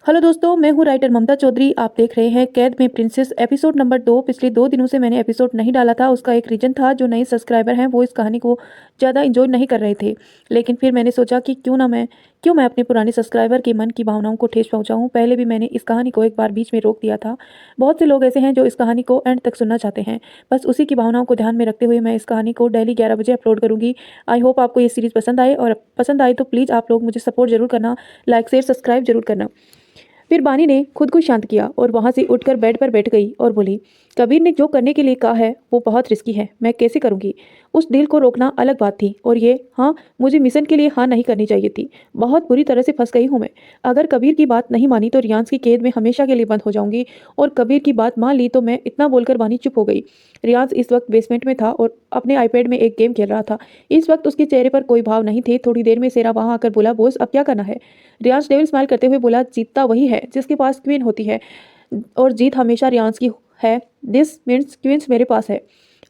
Hello दोस्तों, मैं हूँ राइटर ममता चौधरी। आप देख रहे हैं कैद में प्रिंसेस एपिसोड नंबर 2। पिछले 2 दिनों से मैंने एपिसोड नहीं डाला था। उसका एक रीज़न था, जो नए सब्सक्राइबर हैं वो इस कहानी को ज़्यादा इंजॉय नहीं कर रहे थे। लेकिन फिर मैंने सोचा कि क्यों मैं अपने पुराने सब्सक्राइबर के मन की भावनाओं को ठेस पहुँचाऊँ। पहले भी मैंने इस कहानी को एक बार बीच में रोक दिया था। बहुत से लोग ऐसे हैं जो इस कहानी को एंड तक सुनना चाहते हैं। बस उसी की भावनाओं को ध्यान में रखते हुए मैं इस कहानी को डेली 11 बजे अपलोड करूँगी। आई होप आपको ये सीरीज़ पसंद आए, और पसंद आए तो प्लीज़ आप लोग मुझे सपोर्ट जरूर करना, लाइक शेयर सब्सक्राइब जरूर करना। फिर बानी ने खुद को शांत किया और वहां से उठकर बेड पर बैठ गई और बोली, कबीर ने जो करने के लिए कहा है वो बहुत रिस्की है। मैं कैसे करूंगी? उस डील को रोकना अलग बात थी, और ये हाँ, मुझे मिशन के लिए हाँ नहीं करनी चाहिए थी। बहुत बुरी तरह से फंस गई हूँ मैं। अगर कबीर की बात नहीं मानी तो रियांस की कैद में हमेशा के लिए बंद हो जाऊंगी, और कबीर की बात मान ली तो मैं इतना बोलकर बानी चुप हो गई। रियांस इस वक्त बेसमेंट में था और अपने आईपैड में एक गेम खेल रहा था। इस वक्त उसके चेहरे पर कोई भाव नहीं थे। थोड़ी देर में सेरा वहां आकर बोला, बोस अब क्या करना है? रियांस डेविल स्माइल करते हुए बोला, जीतता वही है जिसके पास क्वीन होती है, और जीत हमेशा रियांस की है। दिस मीन्स क्वींस मेरे पास है।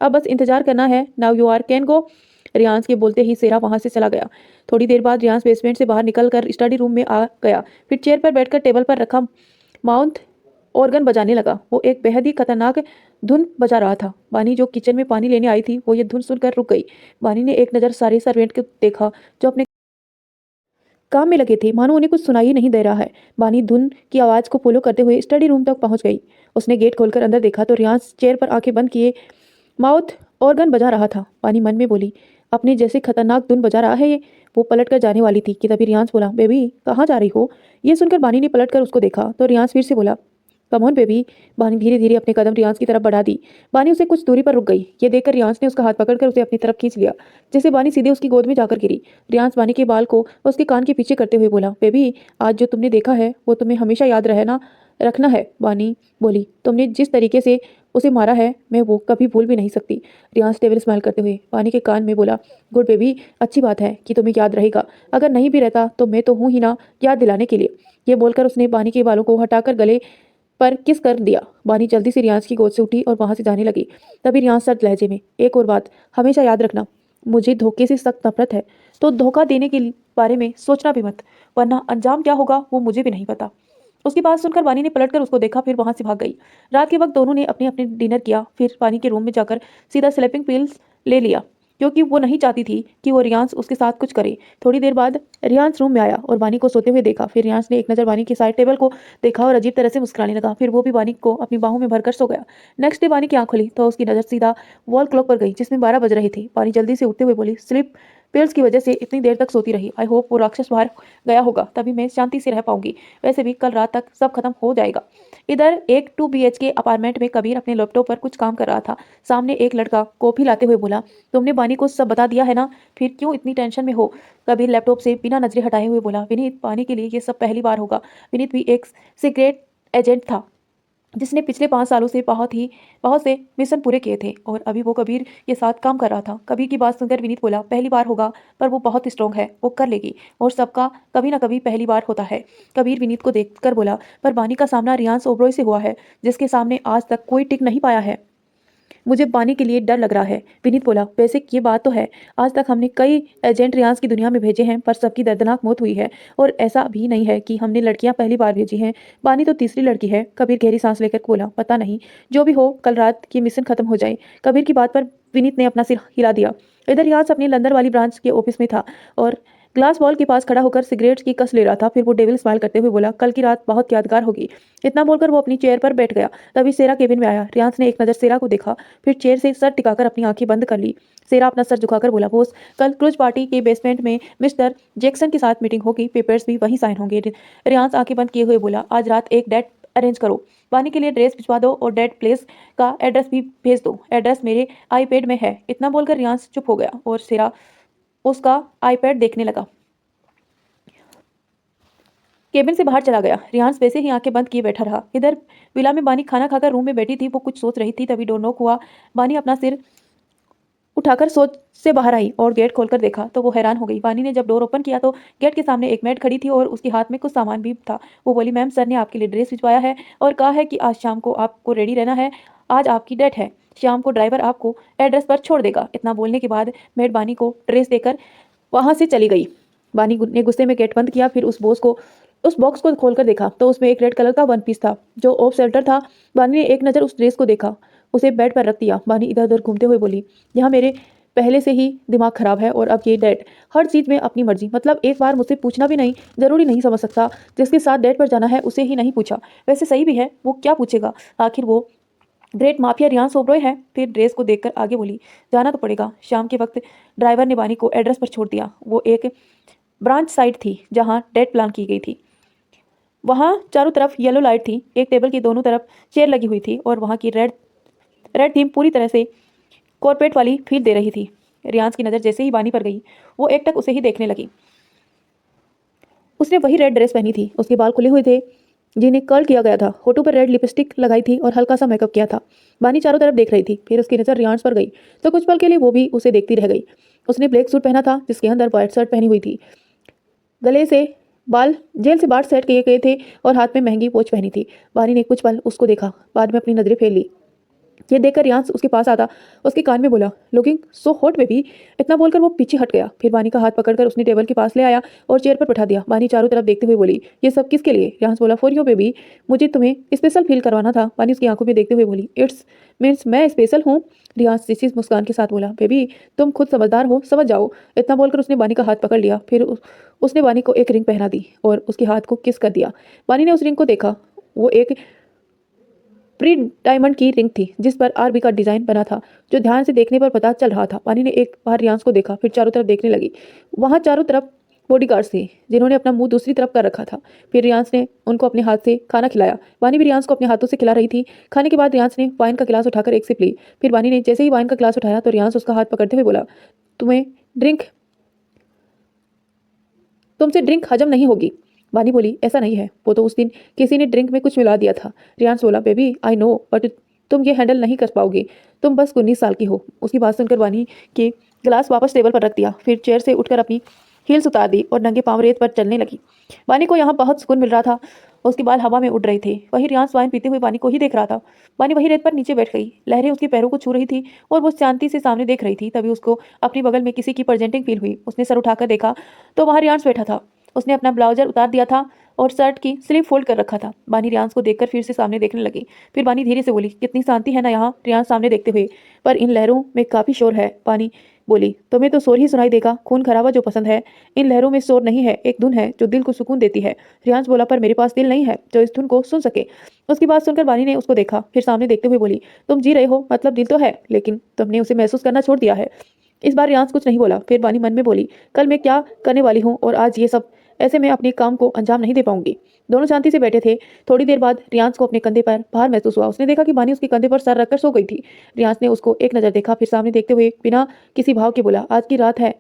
अब बस इंतजार करना है। Now you are can go. Riyansh के बोलते ही सेरा वहां से चला गया। थोड़ी देर बाद रियांस बेसमेंट से बाहर निकलकर स्टडी रूम में आ गया। फिर चेयर पर बैठकर टेबल पर रखा माउंट ऑर्गन बजाने लगा। वो एक बेहद ही खतरनाक धुन बजा रहा था। बानी जो किचन में पानी लेने आई थी वो ये धुन सुनकर रुक गई। बानी ने एक नज़र सारे सर्वेंट को देखा जो अपने काम में लगे थे, मानो उन्हें कुछ सुनाई नहीं दे रहा है। बानी धुन की आवाज़ को फॉलो करते हुए स्टडी रूम तक पहुंच गई। उसने गेट खोलकर अंदर देखा तो रियांस चेयर पर आंखें बंद किए माउथ ऑर्गन बजा रहा था। बानी मन में बोली, अपने जैसे खतरनाक धुन बजा रहा है ये। वो पलट कर जाने वाली थी कि तभी रियांस बोला, बेबी कहाँ जा रही हो? ये सुनकर बानी ने पलट कर उसको देखा तो रियांस फिर से बोला, कम ऑन बेबी। बानी धीरे धीरे अपने कदम रियांस की तरफ बढ़ा दी। बानी उसे कुछ दूरी पर रुक गई। ये देखकर रियांस ने उसका हाथ पकड़कर उसे अपनी तरफ खींच लिया, जैसे बानी सीधे उसकी गोद में जाकर गिरी। रियांस बानी के बाल को उसके कान के पीछे करते हुए बोला, बेबी आज जो तुमने देखा है वो तुम्हें हमेशा याद रहना रखना है। बानी बोली, तुमने जिस तरीके से उसे मारा है मैं वो कभी भूल भी नहीं सकती। रियांस डेविल स्माइल करते हुए बानी के कान में बोला, गुड बेबी, अच्छी बात है कि तुम्हें याद रहेगा। अगर नहीं भी रहता तो मैं तो हूं ही ना याद दिलाने के लिए। ये बोलकर उसने बानी के बालों को हटाकर गले पर किस कर दिया। बानी जल्दी से रियांस की गोद से उठी और वहां से जाने लगी। तभी रियांस सर्द लहजे में, एक और बात हमेशा याद रखना, मुझे धोखे से सख्त नफरत है, तो धोखा देने के बारे में सोचना भी मत, वरना अंजाम क्या होगा वो मुझे भी नहीं पता। उसकी बात सुनकर बानी ने पलटकर उसको देखा, फिर वहां से भाग गई। रात के वक्त दोनों ने अपने अपने डिनर किया। फिर बानी के रूम में जाकर सीधा स्लीपिंग पिल्स ले लिया, क्योंकि वो नहीं चाहती थी कि वो रियांस उसके साथ कुछ करे। थोड़ी देर बाद रियांस रूम में आया और बानी को सोते हुए देखा। फिर रियांस ने एक नज़र बानी के साइड टेबल को देखा और अजीब तरह से मुस्कुराने लगा। फिर वो भी बानी को अपनी बाहों में भरकर सो गया। नेक्स्ट डे बानी की आंख खुली तो उसकी नज़र सीधा वॉल क्लॉक पर गई, जिसमें 12 बज रहे थे। बानी जल्दी से उठते हुए बोली, स्लिप पिल्स की वजह से इतनी देर तक सोती रही। आई होप वो राक्षस बाहर गया होगा, तभी मैं शांति से रह पाऊंगी। वैसे भी कल रात तक सब खत्म हो जाएगा। इधर एक 2 BHK अपार्टमेंट में कबीर अपने लैपटॉप पर कुछ काम कर रहा था। सामने एक लड़का कॉफी लाते हुए बोला, तुमने बानी को सब बता दिया है ना? फिर क्यों इतनी टेंशन में हो? कबीर लैपटॉप से बिना नजरें हटाए हुए बोला, विनीत बानी के लिए ये सब पहली बार होगा। विनीत भी एक सीक्रेट एजेंट था जिसने पिछले 5 सालों से बहुत से मिशन पूरे किए थे, और अभी वो कबीर के साथ काम कर रहा था। कबीर की बात सुनकर विनीत बोला, पहली बार होगा पर वो बहुत स्ट्रांग है, वो कर लेगी, और सबका कभी ना कभी पहली बार होता है। कबीर विनीत को देखकर बोला, पर बानी का सामना रियांस ओबरॉय से हुआ है, जिसके सामने आज तक कोई टिक नहीं पाया है। मुझे बानी के लिए डर लग रहा है। विनीत बोला, वैसे ये बात तो है, आज तक हमने कई एजेंट रियांस की दुनिया में भेजे हैं, पर सबकी दर्दनाक मौत हुई है, और ऐसा भी नहीं है कि हमने लड़कियां पहली बार भेजी हैं। बानी तो तीसरी लड़की है। कबीर गहरी सांस लेकर बोला, पता नहीं, जो भी हो कल रात की मिशन खत्म हो जाए। कबीर की बात पर विनीत ने अपना सिर हिला दिया। इधर रियांस अपनी लंदन वाली ब्रांच के ऑफिस में था और ग्लास वॉल के पास खड़ा होकर सिगरेट की कस ले रहा था। फिर वो डेविल स्माइल करते हुए बोला, कल की रात बहुत यादगार होगी। इतना बोलकर वो अपनी चेयर पर बैठ गया। तभी सेरा केबिन में आया। रियांस ने एक नज़र सेरा को देखा, फिर चेयर से सर टिकाकर अपनी आंखें बंद कर ली। सेरा अपना सर झुकाकर बोला, बोस कल क्रूज पार्टी के बेसमेंट में मिस्टर जैक्सन के साथ मीटिंग होगी, पेपर्स भी वहीं साइन होंगे। रियांस आंखें बंद किए हुए बोला, आज रात एक डेट अरेंज करो, बानी के लिए ड्रेस भिजवा दो और डेट प्लेस का एड्रेस भी भेज दो। एड्रेस मेरे आईपैड में है। इतना बोलकर रियांस चुप हो गया और सेरा उसका आईपैड देखने लगा। केबिन से बाहर चला गया। रियांस वैसे ही आंखें बंद किए बैठा रहा। इधर विला में बानी खाना खाकर रूम में बैठी थी। वो कुछ सोच रही थी, तभी डोर नॉक हुआ। बानी अपना सिर उठाकर सोच से बाहर आई और गेट खोलकर देखा तो वो हैरान हो गई। बानी ने जब डोर ओपन किया तो गेट के सामने एक मेड खड़ी थी और उसके हाथ में कुछ सामान भी था। वो बोली, मैम सर ने आपके लिए ड्रेस भिजवाया है और कहा है कि आज शाम को आपको रेडी रहना है, आज आपकी डेट है। शाम को ड्राइवर आपको एड्रेस पर छोड़ देगा। इतना बोलने के बाद मेड बानी को ड्रेस देकर वहां से चली गई। बानी ने गुस्से में गेट बंद किया, फिर उस बॉक्स को खोलकर देखा तो उसमें एक रेड कलर का वन पीस था जो ऑफ सेंटर था। बानी ने एक नज़र उस ड्रेस को देखा, उसे बेड पर रख दिया। बानी इधर उधर घूमते हुए बोली, यहाँ मेरे पहले से ही दिमाग खराब है और अब ये डेट, हर चीज़ में अपनी मर्जी, मतलब एक बार मुझसे पूछना भी नहीं जरूरी नहीं समझ सकता। जिसके साथ डेट पर जाना है उसे ही नहीं पूछा। वैसे सही भी है, वो क्या पूछेगा, आखिर वो ग्रेट माफिया रियान सोबरोय है। फिर ड्रेस को देखकर आगे बोली, जाना तो पड़ेगा। शाम के वक्त ड्राइवर ने बानी को एड्रेस पर छोड़ दिया। वो एक ब्रांच साइट थी जहाँ डेट प्लान की गई थी। वहाँ चारों तरफ येलो लाइट थी, एक टेबल की दोनों तरफ चेयर लगी हुई थी और वहाँ की रेड रेड थीम पूरी तरह से कॉर्पोरेट वाली फील दे रही थी। रियांस की नज़र जैसे ही बानी पर गई वो एकटक उसे ही देखने लगी। उसने वही रेड ड्रेस पहनी थी, उसके बाल खुले हुए थे जिन्हें कर्ल किया गया था, होठों पर रेड लिपस्टिक लगाई थी और हल्का सा मेकअप किया था। बानी चारों तरफ देख रही थी, फिर उसकी नज़र रियांस पर गई तो कुछ पल के लिए वो भी उसे देखती रह गई। उसने ब्लैक सूट पहना था जिसके अंदर व्हाइट शर्ट पहनी हुई थी, गले से बाल जेल से बाल सेट किए गए थे और हाथ में महंगी वॉच पहनी थी। बानी ने कुछ पल उसको देखा, बाद में अपनी नजरें फेर ली। ये देखकर रियांस उसके पास आता उसके कान में बोला, लुकिंग सो हॉट बेबी। इतना बोलकर वो पीछे हट गया। फिर बानी का हाथ पकड़कर उसने टेबल के पास ले आया और चेयर पर बैठा दिया। बानी चारों तरफ देखते हुए बोली, ये सब किसके लिए? रियांस बोला, फॉर यू बेबी, मुझे तुम्हें स्पेशल फील करवाना था। बानी उसकी आंखों में देखते हुए बोली, इट्स मीन्स मैं स्पेशल हूँ? रियांस इसी मुस्कान के साथ बोला, बेबी तुम खुद समझदार हो, समझ जाओ। इतना बोलकर उसने बानी का हाथ पकड़ लिया। फिर उसने बानी को एक रिंग पहना दी और उसके हाथ को किस कर दिया। बानी ने उस रिंग को देखा, वो एक प्री डायमंड की रिंग थी जिस पर आरबी का डिजाइन बना था, जो ध्यान से देखने पर पता चल रहा था। वानी ने एक बार रियांस को देखा, फिर चारों तरफ देखने लगी। वहां चारों तरफ बॉडीगार्ड्स थे जिन्होंने अपना मुंह दूसरी तरफ कर रखा था। फिर रियांस ने उनको अपने हाथ से खाना खिलाया। वानी भी रियांस को अपने हाथों से खिला रही थी। खाने के बाद रियांस ने वाइन का गिलास उठाकर एक सिप ली। फिर वानी ने जैसे ही वाइन का गिलास उठाया तो रियांस उसका हाथ पकड़ते हुए बोला, तुम्हें ड्रिंक तुमसे ड्रिंक हजम नहीं होगी। वानी बोली, ऐसा नहीं है, वो तो उस दिन किसी ने ड्रिंक में कुछ मिला दिया था। रियांस बोला, बेबी आई नो, बट तुम ये हैंडल नहीं कर पाओगे, तुम बस 19 साल की हो। उसकी बात सुनकर वानी के गिलास वापस टेबल पर रख दिया। फिर चेयर से उठकर अपनी हील्स उतार दी और नंगे पांव रेत पर चलने लगी। वानी को यहाँ बहुत सुकून मिल रहा था, उसके बाल हवा में उड़ रहे थे। वही रियांस वाइन पीते हुए वानी को ही देख रहा था। वानी वही रेत पर नीचे बैठ गई, लहरें उसके पैरों को छू रही थी और वो शांति से सामने देख रही थी। तभी उसको अपनी बगल में किसी की प्रेजेंटिंग फील हुई। उसने सर उठाकर देखा तो वहाँ रियांस बैठा था। उसने अपना ब्लाउजर उतार दिया था और शर्ट की स्लीव फोल्ड कर रखा था। बानी रियांस को देखकर फिर से सामने देखने लगी। फिर बानी धीरे से बोली, कितनी शांति है ना यहाँ। रियांस सामने देखते हुए, पर इन लहरों में काफी शोर है। बानी बोली, तुम्हें तो शोर ही सुनाई देगा, खून खराबा जो पसंद है। इन लहरों में शोर नहीं है, एक धुन है जो दिल को सुकून देती है। रियांस बोला, पर मेरे पास दिल नहीं है जो इस धुन को सुन सके। उसकी बात सुनकर बानी ने उसको देखा, फिर सामने देखते हुए बोली, तुम जी रहे हो, मतलब दिल तो है, लेकिन तुमने उसे महसूस करना छोड़ दिया है। इस बार रियांस कुछ नहीं बोला। फिर बानी मन में बोली, कल मैं क्या करने वाली हूँ और आज ये सब, ऐसे में अपने काम को अंजाम नहीं दे पाऊंगी। दोनों शांति से बैठे थे। थोड़ी देर बाद रियांस को अपने कंधे पर भार महसूस हुआ। उसने देखा कि बानी उसके कंधे पर सर रखकर सो गई थी। रियांस ने उसको एक नज़र देखा, फिर सामने देखते हुए बिना किसी भाव के बोला, आज की रात है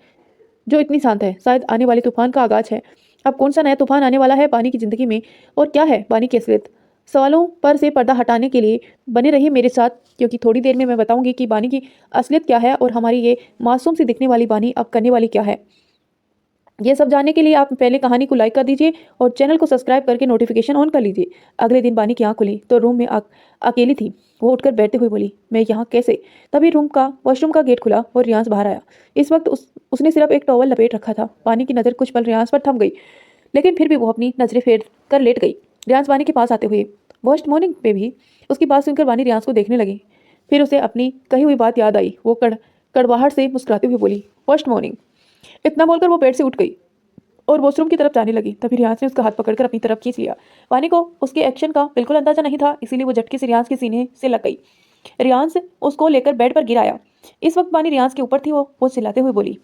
जो इतनी शांत है, शायद आने वाले तूफान का आगाज है। अब कौन सा नया तूफान आने वाला है बानी की जिंदगी में, और क्या है बानी की असलियत? सवालों पर से पर्दा हटाने के लिए बने रहिए मेरे साथ, क्योंकि थोड़ी देर में मैं बताऊंगी कि बानी की असलियत क्या है और हमारी ये मासूम सी दिखने वाली बानी अब करने वाली क्या है। ये सब जानने के लिए आप पहले कहानी को लाइक कर दीजिए और चैनल को सब्सक्राइब करके नोटिफिकेशन ऑन कर लीजिए। अगले दिन बानी की आँख खुली तो रूम में अकेली थी। वो उठकर बैठते हुए बोली, मैं यहाँ कैसे? तभी वॉशरूम का गेट खुला और रियांस बाहर आया। इस वक्त उसने सिर्फ एक टॉवल लपेट रखा था। बानी की नज़र कुछ पल रियांस पर थम गई, लेकिन फिर भी वो अपनी नजरें फेर कर लेट गई। रियांस बानी के पास आते हुए, फर्स्ट मॉर्निंग पे भी। उसकी बात सुनकर बानी रियांस को देखने लगी। फिर उसे अपनी कही हुई बात याद आई। वो कड़वाहट से मुस्कुराते हुए बोली, फर्स्ट मॉर्निंग। इतना बोलकर वो बेड से उठ गई और वॉशरूम की तरफ जाने लगी। तभी रियांस ने उसका हाथ पकड़कर अपनी तरफ खींच लिया। वानी को उसके एक्शन का बिल्कुल अंदाजा नहीं था, इसीलिए वो झटके से रियांस के सीने से लग गई। रियांस उसको लेकर बेड पर गिर आया। इस वक्त वानी रियांस के ऊपर थी। वो चिल्लाते हुए बोली,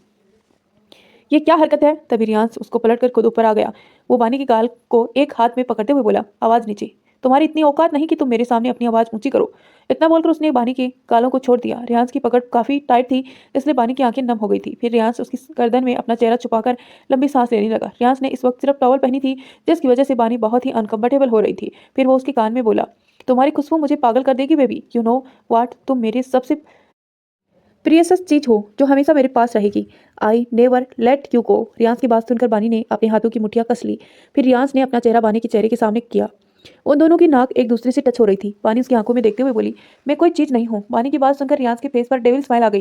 ये क्या हरकत है? तभी रियांस उसको पलटकर खुद ऊपर आ गया। वो वानी की गाल को एक हाथ में पकड़ते हुए बोला, आवाज नीचे, तुम्हारी इतनी औकात नहीं कि तुम मेरे सामने अपनी आवाज ऊंची करो। इतना बोलकर उसने बानी के गालों को छोड़ दिया। रियांस की पकड़ काफी टाइट थी, इसलिए बानी की आंखें नम हो गई थी। फिर रियांस उसकी गर्दन में अपना चेहरा छुपाकर लंबी सांस लेने लगा। रियांस ने इस वक्त सिर्फ टॉवल पहनी थी, जिसकी वजह से बानी बहुत ही अनकंफर्टेबल हो रही थी। फिर वो उसके कान में बोला, तुम्हारी खुशबू मुझे पागल कर देगी बेबी, यू नो व्हाट, तुम मेरे सबसे प्रियस चीज हो जो हमेशा मेरे पास रहेगी। I never let you go. Riyansh की बात सुनकर बानी ने अपने हाथों की मुठ्ठियां कस ली। फिर रियांस ने अपना चेहरा बानी के चेहरे के सामने किया। उन दोनों की नाक एक दूसरे से टच हो रही थी। बानी उसकी आंखों में देखते हुए बोली, मैं कोई चीज नहीं हूँ। बानी की बात सुनकर रियांस के फेस पर डेविल स्माइल आ गई।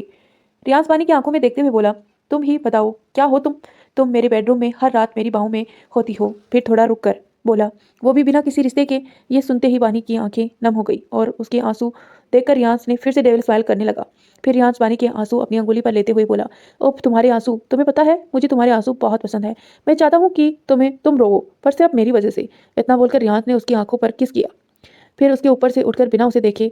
रियांस बानी की आंखों में देखते हुए बोला, तुम ही बताओ क्या हो तुम मेरे बेडरूम में हर रात मेरी बाहों में होती हो। फिर थोड़ा रुक कर बोला, वो भी बिना किसी रिश्ते के। ये सुनते ही वानी की आंखें नम हो गई और उसके आंसू देखकर रियांश ने फिर से डेविल स्माइल करने लगा। फिर रियांश वानी के आंसू अपनी अंगुली पर लेते हुए बोला, ओह तुम्हारे आंसू, तुम्हें पता है मुझे तुम्हारे आंसू बहुत पसंद है। मैं चाहता हूँ कि तुम रोवो, पर सिर्फ मेरी वजह से। इतना बोलकर रियांश ने उसकी आंखों पर किस किया। फिर उसके ऊपर से उठकर बिना उसे देखे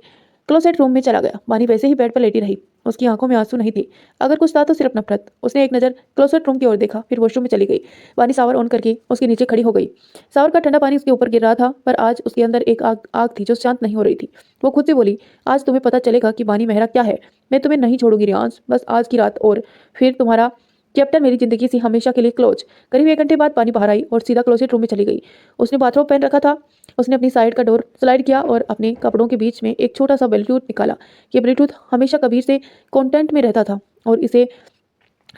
क्लोसेट रूम में चला गया। वानी वैसे ही बेड पर लेटी रही। उसकी आंखों में आंसू नहीं थे, अगर कुछ था तो सिर्फ नफरत। उसने एक नज़र क्लोसेट रूम की ओर देखा, फिर वॉशरूम में चली गई। वानी शावर ऑन करके उसके नीचे खड़ी हो गई। शावर का ठंडा पानी उसके ऊपर गिर रहा था, पर आज उसके अंदर एक आग आग थी जो शांत नहीं हो रही थी। वो खुद से बोली, आज तुम्हें पता चलेगा कि वानी मेहरा क्या है। मैं तुम्हें नहीं छोड़ूंगी रियांश, बस आज की रात और फिर तुम्हारा चैप्टर मेरी जिंदगी से हमेशा के लिए क्लोज। करीब 1 घंटे बाद पानी बाहर आई और सीधा क्लोसेट रूम में चली गई। उसने बाथरोब पहन रखा था। उसने अपनी साइड का डोर स्लाइड किया और अपने कपड़ों के बीच में एक छोटा सा ब्लूटूथ निकाला। ये ब्लूटूथ हमेशा कबीर से कॉन्टेंट में रहता था और इसे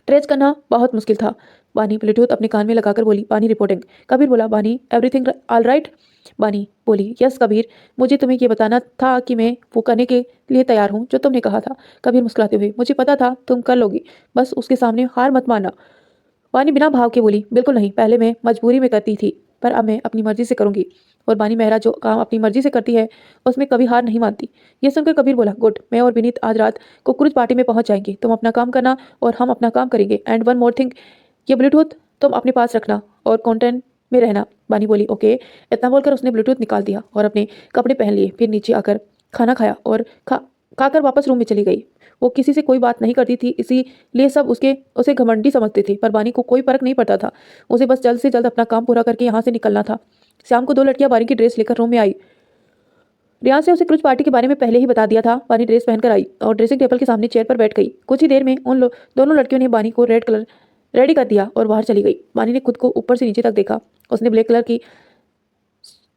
ट्रेस करना बहुत मुश्किल था। बानी ब्लूटूथ अपने कान में लगाकर बोली, बानी रिपोर्टिंग। कबीर बोला, बानी एवरीथिंग ऑल राइट। बानी बोली, यस कबीर, मुझे तुम्हें ये बताना था कि मैं वो करने के लिए तैयार हूँ जो तुमने कहा था। कबीर मुस्कुराते हुए, मुझे पता था तुम कर लोगी, बस उसके सामने हार मत मानना। बानी बिना भाव के बोली, बिल्कुल नहीं, पहले मैं मजबूरी में करती थी, पर अब मैं अपनी मर्जी से करूंगी। और बानी मेहरा जो काम अपनी मर्जी से करती है उसमें कभी हार नहीं मानती। ये सुनकर कबीर बोला, गुड, मैं और विनीत आज रात कुकुरुज पार्टी में पहुंच जाएंगे। तुम अपना काम करना और हम अपना काम करेंगे। एंड वन मोर थिंग, ये ब्लूटूथ तुम अपने पास रखना और कंटेंट में रहना। बानी बोली, ओके। इतना बोलकर उसने ब्लूटूथ निकाल दिया और अपने कपड़े पहन लिए। फिर नीचे आकर खाना खाया और खाकर वापस रूम में चली गई। वो किसी से कोई बात नहीं करती थी, इसीलिए सब उसे घमंडी समझते थे, पर बानी को कोई फर्क नहीं पड़ता था। उसे बस जल्द से जल्द अपना काम पूरा करके यहाँ से निकलना था। शाम को 2 लड़कियां बानी की ड्रेस लेकर रूम में आई। रियाज ने उसे क्रूज पार्टी के बारे में पहले ही बता दिया था। बानी ड्रेस पहनकर आई और ड्रेसिंग टेबल के सामने चेयर पर बैठ गई। कुछ ही देर में दोनों लड़कियों ने बानी को रेडी कर दिया और बाहर चली गई। बानी ने खुद को ऊपर से नीचे तक देखा। उसने ब्लैक कलर की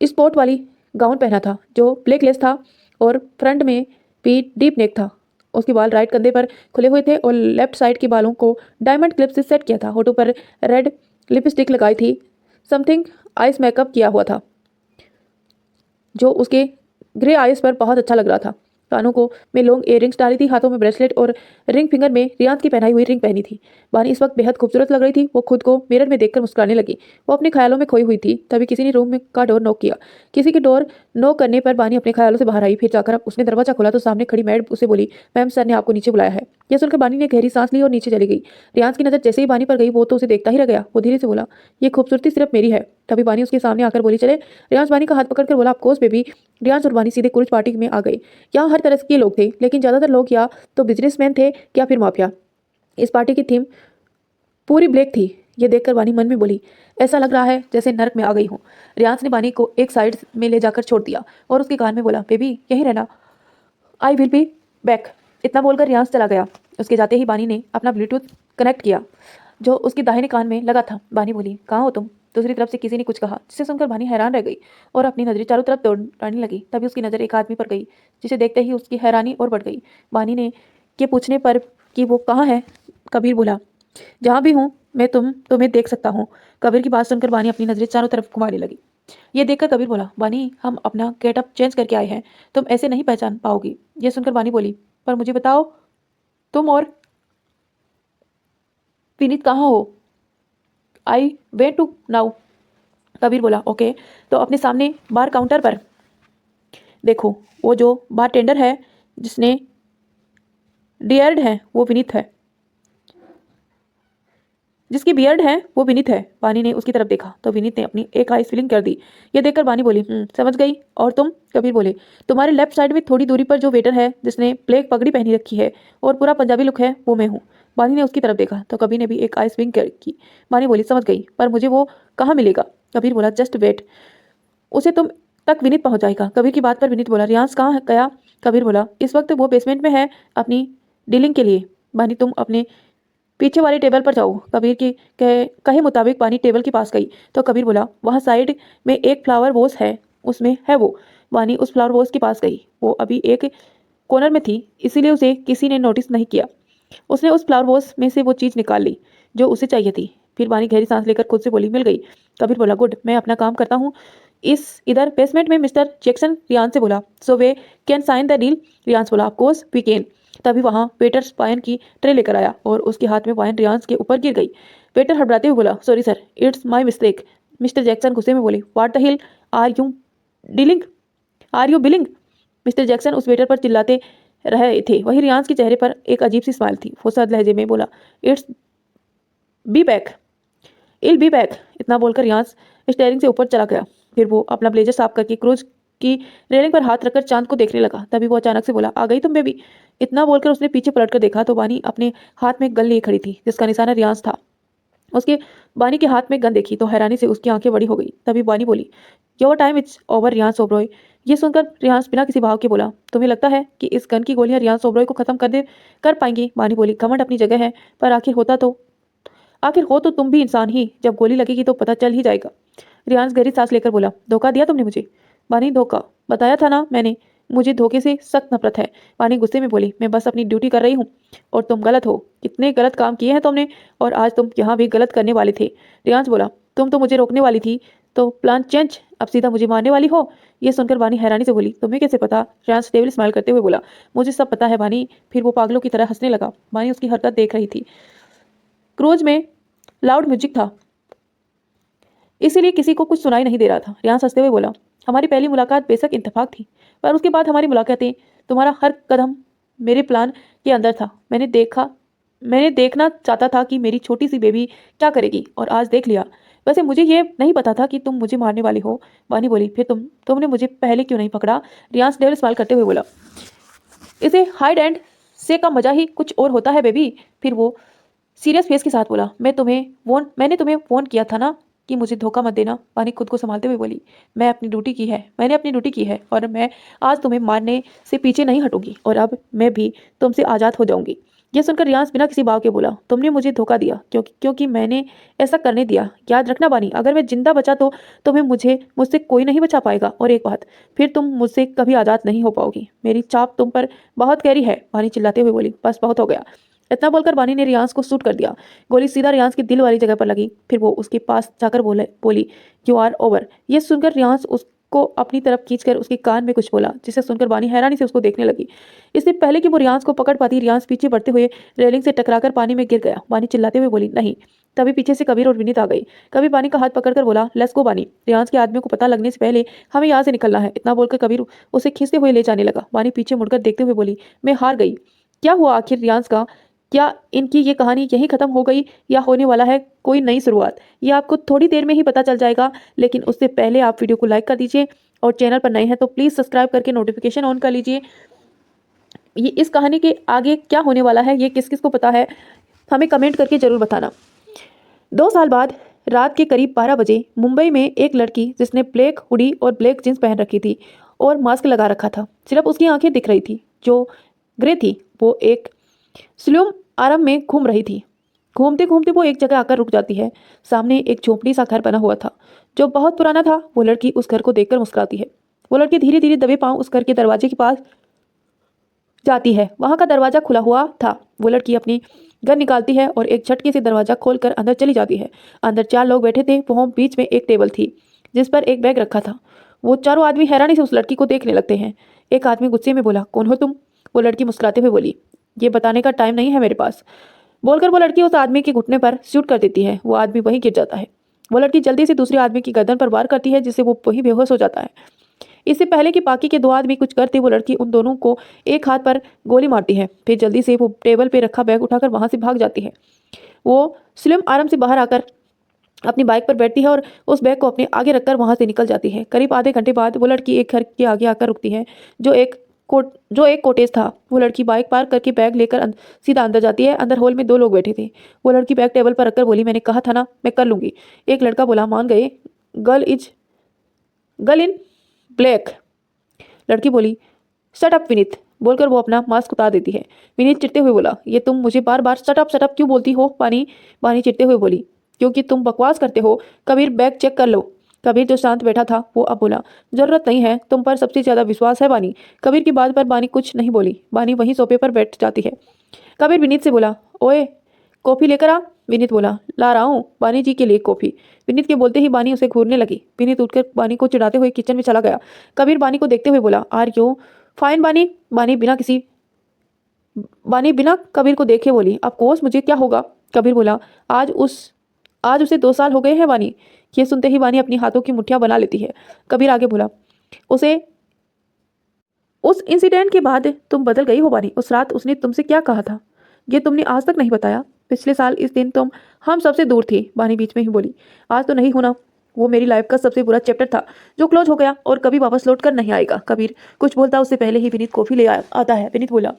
स्पॉट वाली गाउन पहना था जो ब्लैक लेस था और फ्रंट में भी डीप नेक था। उसके बाल राइट कंधे पर खुले हुए थे और लेफ्ट साइड के बालों को डायमंड क्लिप से सेट किया था। होठों पर रेड लिपस्टिक लगाई थी। समथिंग आइस मेकअप किया हुआ था जो उसके ग्रे आइस पर बहुत अच्छा लग रहा था। कानों को में लॉन्ग इयररिंग्स डाली थी, हाथों में ब्रेसलेट और रिंग फिंगर में रियांश की पहनाई हुई रिंग पहनी थी। बानी इस वक्त बेहद खूबसूरत लग रही थी। वो खुद को मिरर में देखकर मुस्कुराने लगी। वो अपने ख्यालों में खोई हुई थी। तभी किसी ने रूम में का डोर नॉक किया। किसी के डोर नॉक करने पर बानी अपने ख्यालों से बाहर आई। फिर जाकर उसने दरवाजा खोला तो सामने खड़ी मैड उसे बोली, मैम सर ने आपको नीचे बुलाया है। यह सुनकर बानी ने गहरी सांस ली और नीचे चली गई। रियांश की नजर जैसे ही बानी पर गई वो तो उसे देखता ही रह गया। वो धीरे से बोला, ये खूबसूरती सिर्फ मेरी है। तभी बानी उसके सामने आकर बोली, चले। रियांश बानी का हाथ पकड़कर बोला, ऑफकोर्स बेबी। रियांश और बानी सीधे कुरुज पार्टी में आ गए। यहाँ हर तरह के लोग थे, लेकिन ज़्यादातर लोग या तो बिजनेसमैन थे या फिर माफिया। इस पार्टी की थीम पूरी ब्लैक थी। ये देखकर बानी मन में बोली, ऐसा लग रहा है जैसे नर्क में आ गई हूँ। रियांश ने बानी को एक साइड में ले जाकर छोड़ दिया और उसके कान में बोला, बेबी यहीं रहना, आई विल बी बैक। इतना बोलकर रियांश चला गया। उसके जाते ही बानी ने अपना ब्लूटूथ कनेक्ट किया जो उसके दाहिने कान में लगा था। बानी बोली, कहाँ हो तुम? दूसरी तरफ से किसी ने कुछ कहा, जिसे सुनकर बानी हैरान रह गई और अपनी नजरें चारों तरफ दौड़ाने लगी। तभी उसकी नज़र एक आदमी पर गई, जिसे देखते ही उसकी हैरानी और बढ़ गई। बानी ने के पूछने पर कि वो कहाँ है, कबीर बोला, जहाँ भी हूँ मैं तुम्हें देख सकता हूँ। कबीर की बात सुनकर बानी अपनी नजरें चारों तरफ घुमाने लगी। ये देखकर कबीर बोला, बानी हम अपना गेटअप चेंज करके आए हैं, तुम ऐसे नहीं पहचान पाओगी। ये सुनकर बानी बोली, पर मुझे बताओ तुम और विनीत कहाँ हो? I went to now. Kabir बोला, ओके, तो अपने सामने बार काउंटर पर देखो, वो जो बार टेंडर है जिसने बियर्ड है वो विनीत है, जिसकी बियर्ड है वो विनीत है। बानी ने उसकी तरफ देखा तो विनीत ने अपनी एक आई फीलिंग कर दी। ये देखकर बानी बोली, समझ गई। और तुम? कबीर बोले, तुम्हारे लेफ्ट साइड में थोड़ी दूरी पर जो वेटर है जिसने ब्लैक पगड़ी पहनी रखी है और पूरा पंजाबी लुक है, वो मैं हूँ। बानी ने उसकी तरफ देखा तो कबीर ने भी एक आई स्विंग की। बानी बोली, समझ गई, पर मुझे वो कहाँ मिलेगा? कबीर बोला, जस्ट वेट, उसे तुम तक विनीत पहुंच जाएगा। कबीर की बात पर विनीत बोला, रियांश कहाँ गया? कबीर बोला, इस वक्त वो बेसमेंट में है अपनी डीलिंग के लिए। बानी, तुम अपने पीछे वाली टेबल पर जाओ। कबीर की कहे मुताबिक बानी टेबल के पास गई तो कबीर बोला, वहाँ साइड में एक फ्लावर वॉस है, उसमें है वो। बानी उस फ्लावर वॉस के पास गई। वो अभी एक कॉर्नर में थी, इसीलिए उसे किसी ने नोटिस नहीं किया। उसने उस फ्लावर वॉस में से वो चीज़ निकाल ली जो उसे चाहिए थी। फिर बानी गहरी सांस लेकर खुद से बोली, मिल गई। कबीर बोला, गुड, मैं अपना काम करता हूँ। इधर बेसमेंट में मिस्टर जैक्सन रियांश से बोला, so we can sign the deal? Riyansh बोला, ऑफकोर्स वी कैन। तभी वहाँ वेटर वाइन की ट्रे लेकर आया और उसके हाथ में वाइन रियांश के ऊपर गिर गई। वेटर हड़बड़ाते हुए बोला, sorry sir, it's my mistake. Mister Jackson गुस्से में बोले, what the hell are you billing? Mister Jackson उस वेटर पर चिल्लाते रहे थे। वही रियांस के चेहरे पर एक अजीब सी स्माइल थी। वो सद लहजे में बोला, it's be back, I'll be back. इतना बोलकर रियांस स्टेयरिंग से ऊपर चला गया। फिर वो अपना ब्लेजर साफ करके क्रूज की रेलिंग पर हाथ रखकर चांद को देखने लगा। तभी वो अचानक से बोला, आ गई तुम बेबी? इतना बोलकर उसने पीछे पलटकर देखा तो बानी अपने हाथ में गन लिए खड़ी थी, जिसका निशाना रियांस था। उसके बानी के हाथ में गन देखी तो हैरानी से उसकी आंखें बड़ी हो गई। तभी बानी बोली, your time is over Riyansh Oberoi. ये सुनकर रियांस बिना किसी भाव के बोला, तुम्हें लगता है कि इस गन की गोलियां रियांस ओबरॉय को खत्म कर पाएंगी? बानी बोली, घमंड अपनी जगह है, पर आखिर हो तो तुम भी इंसान ही। जब गोली लगेगी तो पता चल ही जाएगा। रियांस गहरी सांस लेकर बोला, धोखा दिया तुमने मुझे? बानी, धोखा? बताया था ना मैंने, मुझे धोखे से सख्त नफरत है। बानी गुस्से में बोली, मैं बस अपनी ड्यूटी कर रही हूँ और तुम गलत हो। कितने गलत काम किए हैं तुमने, और आज तुम यहाँ भी गलत करने वाले थे। रियांस बोला, तुम तो मुझे रोकने वाली थी, तो प्लान चेंज, अब सीधा मुझे मारने वाली हो? ये सुनकर बानी हैरानी से बोली, तुम्हें कैसे पता? रियांस डेविल स्माइल करते हुए बोला, मुझे सब पता है बानी। फिर वो पागलों की तरह हंसने लगा। बानी उसकी हरकत देख रही थी। क्रूज में लाउड म्यूजिक था, इसीलिए किसी को कुछ सुनाई नहीं दे रहा था। रियांस हंसते हुए बोला, हमारी पहली मुलाकात बेशक इत्तेफाक थी, पर उसके बाद हमारी मुलाकातें, तुम्हारा हर कदम मेरे प्लान के अंदर था। मैंने देखना चाहता था कि मेरी छोटी सी बेबी क्या करेगी, और आज देख लिया। वैसे मुझे ये नहीं पता था कि तुम मुझे मारने वाली हो। बानी बोली, फिर तुमने मुझे पहले क्यों नहीं पकड़ा? रियांस डेविल स्माइल करते हुए बोला, इसे हाइड एंड से का मजा ही कुछ और होता है बेबी। फिर वो सीरियस फेस के साथ बोला, मैंने तुम्हें फोन किया था ना कि मुझे धोखा मत देना। बानी खुद को संभालते हुए बोली, मैंने अपनी ड्यूटी की है और मैं आज तुम्हें मारने से पीछे नहीं हटूंगी, और अब मैं भी तुमसे आज़ाद हो जाऊंगी। यह सुनकर रियांस बिना किसी भाव के बोला, तुमने मुझे धोखा दिया क्योंकि मैंने ऐसा करने दिया। याद रखना बानी, अगर मैं जिंदा बचा तो तुम्हें मुझसे कोई नहीं बचा पाएगा, और एक बात, फिर तुम मुझसे कभी आज़ाद नहीं हो पाओगी। मेरी चाप तुम पर बहुत गहरी है। बानी चिल्लाते हुए बोली, बस बहुत हो गया। इतना बोलकर बानी ने रियांस को शूट कर दिया। गोली सीधा रियांस के दिल वाली जगह पर लगी। फिर वो उसके पास जाकर बोली, यू आर ओवर। ये सुनकर रियांस उसको अपनी तरफ खींचकर उसके कान में कुछ बोला, जिसे सुनकर बानी हैरानी से उसको देखने लगी। इससे पहले कि वो रियांस को पकड़ पाती, रियांस पीछे बढ़ते हुए रेलिंग से टकराकर पानी में गिर गया। बानी चिल्लाते हुए बोली, नहीं। तभी पीछे से कबीर और विनीत आ गई। कबीर बानी का हाथ पकड़कर बोला, लेट्स गो बानी, रियांस के आदमियों को पता लगने से पहले हमें यहाँ से निकलना है। इतना बोलकर कबीर उसे खींचते हुए ले जाने लगा। बानी पीछे मुड़कर देखते हुए बोली, मैं हार गई। क्या हुआ आखिर रियांस का? क्या इनकी ये कहानी यहीं खत्म हो गई, या होने वाला है कोई नई शुरुआत? ये आपको थोड़ी देर में ही पता चल जाएगा, लेकिन उससे पहले आप वीडियो को लाइक कर दीजिए, और चैनल पर नए हैं तो प्लीज़ सब्सक्राइब करके नोटिफिकेशन ऑन कर लीजिए। ये इस कहानी के आगे क्या होने वाला है, ये किस किस को पता है, हमें कमेंट करके ज़रूर बताना। 2 साल बाद रात के करीब 12 बजे मुंबई में एक लड़की, जिसने ब्लैक हुडी और ब्लैक जींस पहन रखी थी और मास्क लगा रखा था, सिर्फ उसकी आंखें दिख रही थी जो ग्रे थी, वो एक स्लूम आराम में घूम रही थी। घूमते घूमते वो एक जगह आकर रुक जाती है। सामने एक झोपड़ी सा घर बना हुआ था जो बहुत पुराना था। वो लड़की उस घर को देखकर मुस्कुराती है। वो लड़की धीरे धीरे दबे पांव उस घर के दरवाजे के पास जाती है। वहां का दरवाजा खुला हुआ था। वो लड़की अपनी गन निकालती है और एक झटके से दरवाजा खोलकर अंदर चली जाती है। अंदर 4 लोग बैठे थे। वहाँ बीच में एक टेबल थी जिस पर एक बैग रखा था। वो चारों आदमी हैरानी से उस लड़की को देखने लगते हैं। एक आदमी गुस्से में बोला, कौन हो तुम? वो लड़की मुस्कुराते हुए बोली, ये बताने का टाइम नहीं है मेरे पास। बोलकर वो लड़की उस आदमी के घुटने पर शूट कर देती है। वो आदमी वहीं गिर जाता है। वो लड़की जल्दी से दूसरे आदमी की गर्दन पर वार करती है, जिससे वो वहीं बेहोश हो जाता है। इससे पहले कि बाकी के 2 आदमी कुछ करते, वो लड़की उन दोनों को एक हाथ पर गोली मारती है। फिर जल्दी से वो टेबल पे रखा बैग उठाकर वहां से भाग जाती है। वो स्लिम आराम से बाहर आकर अपनी बाइक पर बैठती है और उस बैग को अपने आगे रखकर वहां से निकल जाती है। करीब आधे घंटे बाद वो लड़की एक घर के आगे आकर रुकती है जो एक कोटेज था। वो लड़की बाइक पार्क करके बैग लेकर सीधा अंदर जाती है। अंदर हॉल में 2 लोग बैठे थे। वो लड़की बैग टेबल पर रखकर बोली, मैंने कहा था ना मैं कर लूंगी। एक लड़का बोला, मान गए, गर्ल इन ब्लैक। लड़की बोली, शट अप विनीत। बोलकर वो अपना मास्क उतार देती है। विनीत चिढ़ते हुए बोला, ये तुम मुझे बार बार शट अप क्यों बोलती हो? बानी चिढ़ते हुए बोली, क्योंकि तुम बकवास करते हो। कबीर बैग चेक कर लो। कबीर जो शांत बैठा था वो अब बोला, जरूरत नहीं है, तुम पर सबसे ज्यादा विश्वास है बानी। कबीर की बात पर बानी कुछ नहीं बोली। बानी वहीं सोफे पर बैठ जाती है। कबीर विनीत से बोला, ओए कॉफी लेकर आ। विनीत बोला, ला रहा हूँ बानी जी के लिए कॉफी। विनीत के बोलते ही बानी उसे घूरने लगी। विनीत उठकर बानी को चिढ़ाते हुए किचन में चला गया। कबीर बानी को देखते हुए बोला, आर यू फाइन बानी? बानी बिना कबीर को देखे बोली, ऑफ कोर्स, मुझे क्या होगा? कबीर बोला, आज उसे 2 साल हो गए हैं बानी। ये सुनते ही वानी अपनी हाथों की मुट्ठियां बना लेती है। कबीर आगे बोला, उस इंसिडेंट के बाद तुम बदल गई हो वानी। उस रात उसने तुमसे क्या कहा था ये तुमने आज तक नहीं बताया। पिछले साल इस दिन तुम हम सबसे दूर थी, वानी बीच में ही बोली। आज तो नहीं होना, वो मेरी लाइफ का सबसे बुरा चैप्टर था जो क्लोज हो गया और कभी वापस लौट कर नहीं आएगा। कबीर कुछ बोलता उससे पहले ही विनीत कॉफी ले आता है। विनीत बोला,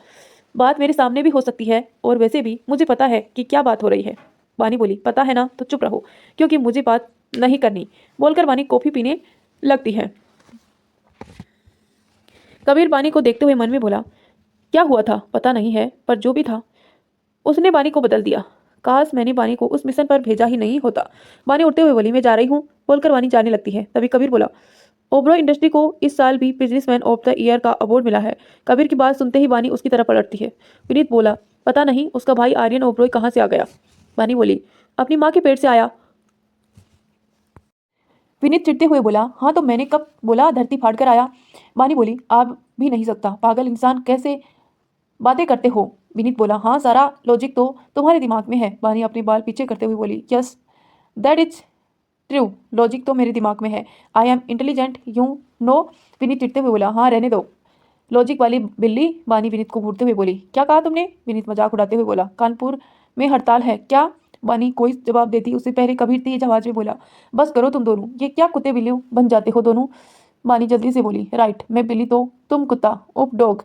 बात मेरे सामने भी हो सकती है और वैसे भी मुझे पता है कि क्या बात हो रही है। वानी बोली, पता है ना तो चुप रहो क्योंकि मुझे बात नहीं करनी, बोलकर वानी कॉफी पीने लगती है। कबीर वानी को देखते हुए मन में बोला, क्या हुआ था पता नहीं है, पर जो भी था उसने वानी को बदल दिया। काश मैंने वानी को उस मिशन पर भेजा ही नहीं होता। वानी उठते हुए बोली, मैं जा रही हूँ, बोलकर वानी जाने लगती है। तभी कबीर बोला, ओबरॉय इंडस्ट्री को इस साल भी बिजनेसमैन ऑफ द ईयर का अवार्ड मिला है। कबीर की बात सुनते ही वानी उसकी तरफ पलटती है। विनीत बोला, पता नहीं उसका भाई आर्यन ओबरॉय कहाँ से आ गया। वानी बोली, अपनी माँ के पेट से आया। विनीत चिढ़ते हुए बोला, हाँ तो मैंने कब बोला धरती फाड़ कर आया। वानी बोली, आप भी नहीं सकता, पागल इंसान कैसे बातें करते हो। विनीत बोला, हाँ सारा लॉजिक तो तुम्हारे दिमाग में है। वानी अपने बाल पीछे करते हुए बोली, yes that is true, logic तो मेरे दिमाग में है। I am intelligent you know. Vineet चिढ़ते हुए बोला, हाँ रहने दो लॉजिक वाली बिल्ली। वानी विनीत को घूरते हुए बोली, क्या कहा तुमने। विनीत मजाक उड़ाते हुए बोला, कानपुर में हड़ताल है क्या। वानी कोई जवाब देती उससे पहले कबीर तेज आवाज में बोला, बस करो तुम दोनों, ये क्या कुत्ते बिल्लियों बन जाते हो दोनों। वानी जल्दी से बोली, राइट मैं बिल्ली तो तुम कुत्ता, उप डॉग।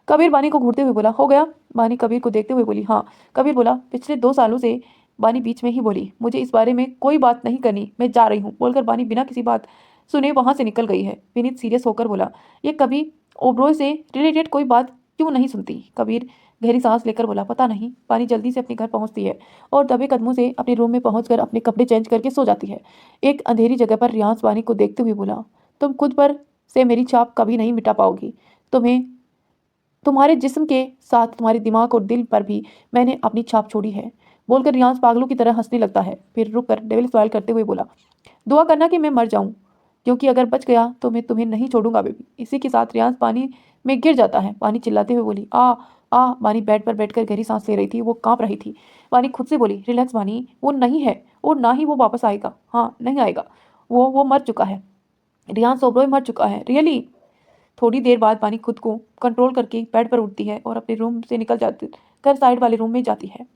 कबीर वानी को घूरते हुए बोला, हो गया। वानी कबीर को देखते हुए बोली, हाँ। कबीर बोला, पिछले 2 सालों से। वानी बीच में ही बोली, मुझे इस बारे में कोई बात नहीं करनी, मैं जा रही हूँ, बोलकर वानी बिना किसी बात सुने वहां से निकल गई है। विनीत सीरियस होकर बोला, ये कभी ओब्रॉय से रिलेटेड कोई बात क्यों नहीं सुनती। कबीर गहरी सांस लेकर बोला, पता नहीं। वानी जल्दी से अपने घर पहुंचती है और दबे कदमों से अपने रूम में पहुंचकर अपने कपड़े चेंज करके सो जाती है। एक अंधेरी जगह पर रियांश वानी को देखते हुए बोला, तुम खुद पर से मेरी छाप कभी नहीं मिटा पाओगी। तुम्हें तुम्हारे जिस्म के साथ तुम्हारे दिमाग और दिल पर भी मैंने अपनी छाप छोड़ी है, बोलकर रियांश पागलों की तरह हंसने लगता है। फिर रुक कर डेविल स्माइल करते हुए बोला, दुआ करना कि मैं मर जाऊं, क्योंकि अगर बच गया तो मैं तुम्हें नहीं छोड़ूंगा बेबी। इसी के साथ रियांश पानी में गिर जाता है। पानी चिल्लाते हुए बोली, आ आ। वानी बेड पर बैठकर गहरी सांस ले रही थी, वो कांप रही थी। वानी खुद से बोली, रिलैक्स वानी, वो नहीं है और ना ही वो वापस आएगा। हाँ नहीं आएगा, वो मर चुका है। रियांश ओबरॉय मर चुका है, रियली। थोड़ी देर बाद वानी खुद को कंट्रोल करके बेड पर उठती है और अपने रूम से निकल जाती कर साइड वाले रूम में जाती है।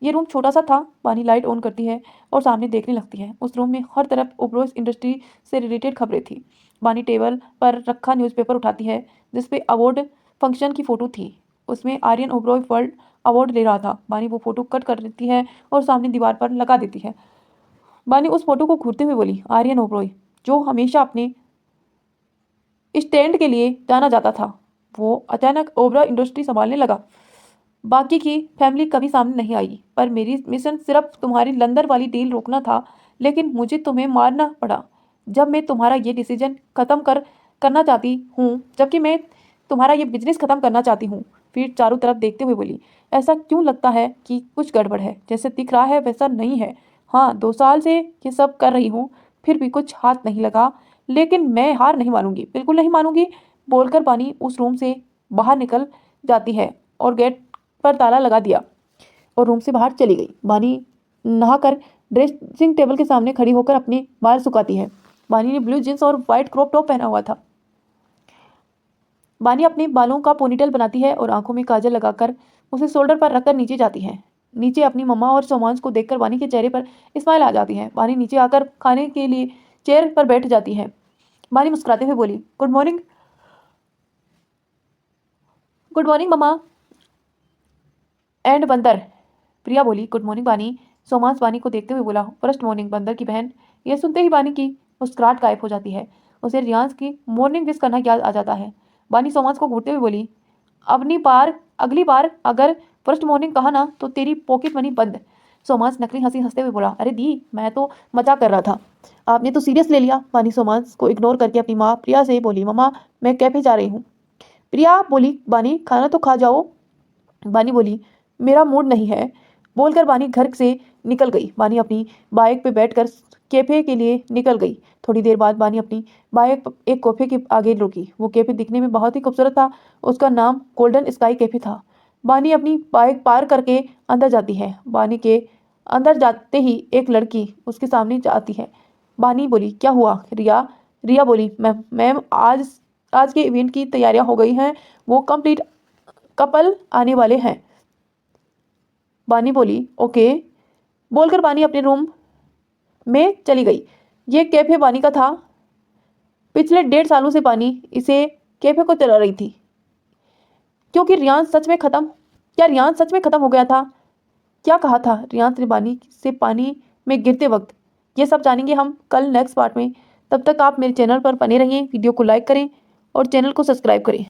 ये रूम छोटा सा था। वानी लाइट ऑन करती है और सामने देखने लगती है। उस रूम में हर तरफ ओब्रॉय इंडस्ट्री से रिलेटेड खबरें थी। वानी टेबल पर रखा न्यूज़पेपर उठाती है जिसपे अवार्ड फंक्शन की फोटो थी। उसमें आर्यन ओब्रॉय वर्ल्ड अवार्ड ले रहा था। वानी वो फोटो कट कर देती है और सामने दीवार पर लगा देती है। वानी उस फोटो को घूरते हुए बोली, आर्यन ओब्रॉय जो हमेशा अपने स्टैंड के लिए जाना जाता था, वो अचानक ओबरॉय इंडस्ट्री संभालने लगा। बाकी की फैमिली कभी सामने नहीं आई, पर मेरी मिशन सिर्फ तुम्हारी लंदन वाली डील रोकना था। लेकिन मुझे तुम्हें मारना पड़ा जब मैं तुम्हारा ये डिसीजन करना चाहती हूँ, जबकि मैं तुम्हारा ये बिजनेस खत्म करना चाहती हूँ। फिर चारों तरफ देखते हुए बोली, ऐसा क्यों लगता है कि कुछ गड़बड़ है। जैसे दिख रहा है वैसा नहीं है। हाँ 2 साल से ये सब कर रही हूँ, फिर भी कुछ हाथ नहीं लगा, लेकिन मैं हार नहीं मानूंगी, बिल्कुल नहीं मानूंगी, बोलकर पानी उस रूम से बाहर निकल जाती है और गेट पर ताला लगा दिया और रूम से बाहर चली गई। बानी नहाकर ड्रेसिंग टेबल के सामने खड़ी होकर अपने बाल सुखाती है। बानी ने ब्लू जींस और व्हाइट क्रॉप टॉप पहना हुआ था। बानी अपने बालों का पोनीटेल बनाती है और आंखों में काजल लगाकर उसे शोल्डर पर रखकर नीचे जाती है। नीचे अपनी मम्मा और सोमांश को देखकर बानी के चेहरे पर स्माइल आ जाती है। बानी नीचे आकर खाने के लिए चेयर पर बैठ जाती है। बानी मुस्कुराते हुए बोली, गुड मॉर्निंग मम्मा एंड बंदर। प्रिया बोली, गुड मॉर्निंग बानी। सोमांश बानी को देखते हुए बोला, फर्स्ट मॉर्निंग बंदर की बहन। यह सुनते ही बानी की मुस्कुराहट गायब हो जाती है। उसे रियांश की मॉर्निंग विश करना याद आ जाता है। बानी सोमांश को घूरते हुए बोली, अगली बार अगर फर्स्ट मॉर्निंग कहा ना तो तेरी पॉकेट मनी बंद। सोमांश नकली हंसी हंसते हुए बोला, अरे दी मैं तो मजाक कर रहा था, आपने तो सीरियस ले लिया। बानी सोमांश को इग्नोर करके अपनी माँ प्रिया से बोली, मम्मा मैं कैफे जा रही हूँ। प्रिया बोली, बानी खाना तो खा जाओ। बानी बोली, मेरा मूड नहीं है, बोलकर बानी घर से निकल गई। बानी अपनी बाइक पे बैठकर कैफे के लिए निकल गई। थोड़ी देर बाद बानी अपनी बाइक एक कैफे के आगे रुकी। वो कैफे दिखने में बहुत ही खूबसूरत था। उसका नाम गोल्डन स्काई कैफे था। बानी अपनी बाइक पार करके अंदर जाती है। बानी के अंदर जाते ही एक लड़की उसके सामने आती है। बानी बोली, क्या हुआ रिया? रिया बोली, मैम आज के इवेंट की तैयारियां हो गई हैं, वो कंप्लीट कपल आने वाले हैं। बानी बोली, ओके। बोलकर बानी अपने रूम में चली गई। ये कैफे बानी का था। पिछले 1.5 सालों से बानी इसे कैफे को चला रही थी। क्योंकि रियांश सच में खत्म क्या रियांश सच में खत्म हो गया था? क्या कहा था रियांश ने बानी से पानी में गिरते वक्त? ये सब जानेंगे हम कल नेक्स्ट पार्ट में। तब तक आप मेरे चैनल पर बने रहिए, वीडियो को लाइक करें और चैनल को सब्सक्राइब करें।